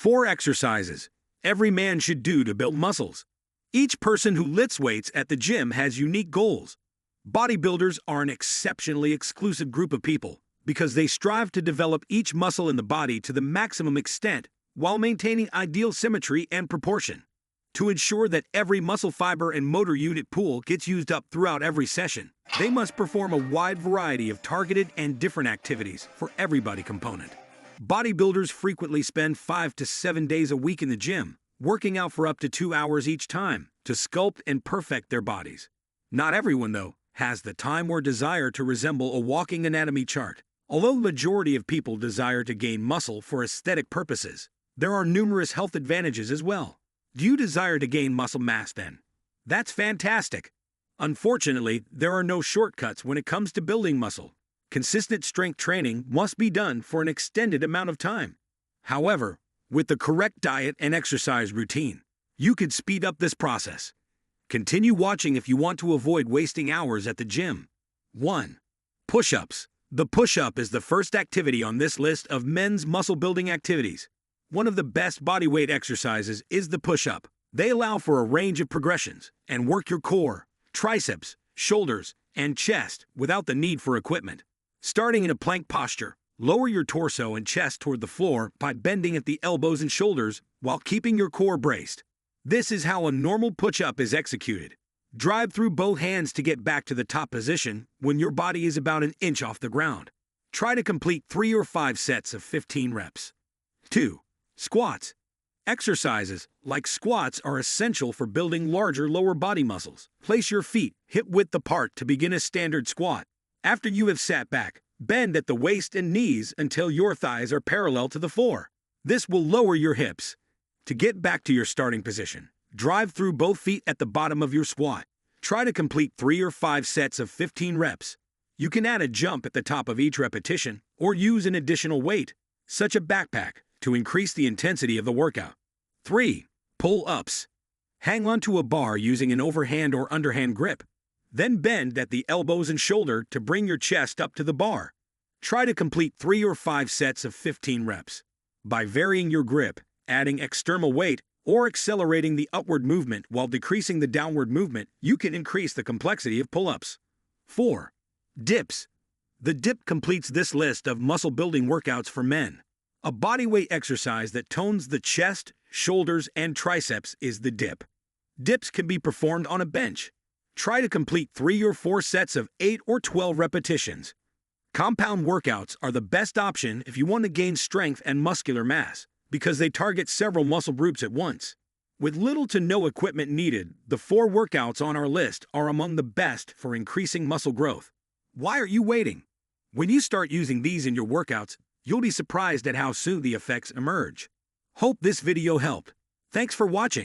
4 exercises every man should do to build muscles. Each person who lifts weights at the gym has unique goals. Bodybuilders are an exceptionally exclusive group of people because they strive to develop each muscle in the body to the maximum extent while maintaining ideal symmetry and proportion. To ensure that every muscle fiber and motor unit pool gets used up throughout every session, they must perform a wide variety of targeted and different activities for every body component. Bodybuilders frequently spend 5 to 7 days a week in the gym, working out for up to 2 hours each time to sculpt and perfect their bodies. Not everyone, though, has the time or desire to resemble a walking anatomy chart. Although the majority of people desire to gain muscle for aesthetic purposes, there are numerous health advantages as well. Do you desire to gain muscle mass then? That's fantastic. Unfortunately, there are no shortcuts when it comes to building muscle. Consistent strength training must be done for an extended amount of time. However, with the correct diet and exercise routine, you could speed up this process. Continue watching if you want to avoid wasting hours at the gym. 1. Push-ups. The push-up is the first activity on this list of men's muscle-building activities. One of the best bodyweight exercises is the push-up. They allow for a range of progressions and work your core, triceps, shoulders, and chest without the need for equipment. Starting in a plank posture, lower your torso and chest toward the floor by bending at the elbows and shoulders while keeping your core braced. This is how a normal push-up is executed. Drive through both hands to get back to the top position when your body is about an inch off the ground. Try to complete 3 or 5 sets of 15 reps. 2. Squats. Exercises like squats are essential for building larger lower body muscles. Place your feet hip-width apart to begin a standard squat. After you have sat back, bend at the waist and knees until your thighs are parallel to the floor. This will lower your hips. To get back to your starting position, drive through both feet at the bottom of your squat. Try to complete 3 or 5 sets of 15 reps. You can add a jump at the top of each repetition or use an additional weight, such as a backpack, to increase the intensity of the workout. 3. Pull-ups. Hang onto a bar using an overhand or underhand grip. Then bend at the elbows and shoulder to bring your chest up to the bar. Try to complete 3 or 5 sets of 15 reps. By varying your grip, adding external weight, or accelerating the upward movement while decreasing the downward movement, you can increase the complexity of pull-ups. 4. Dips. The dip completes this list of muscle-building workouts for men. A bodyweight exercise that tones the chest, shoulders, and triceps is the dip. Dips can be performed on a bench. Try to complete 3 or 4 sets of 8 or 12 repetitions. Compound workouts are the best option if you want to gain strength and muscular mass, because they target several muscle groups at once. With little to no equipment needed, the 4 workouts on our list are among the best for increasing muscle growth. Why are you waiting? When you start using these in your workouts, you'll be surprised at how soon the effects emerge. Hope this video helped. Thanks for watching.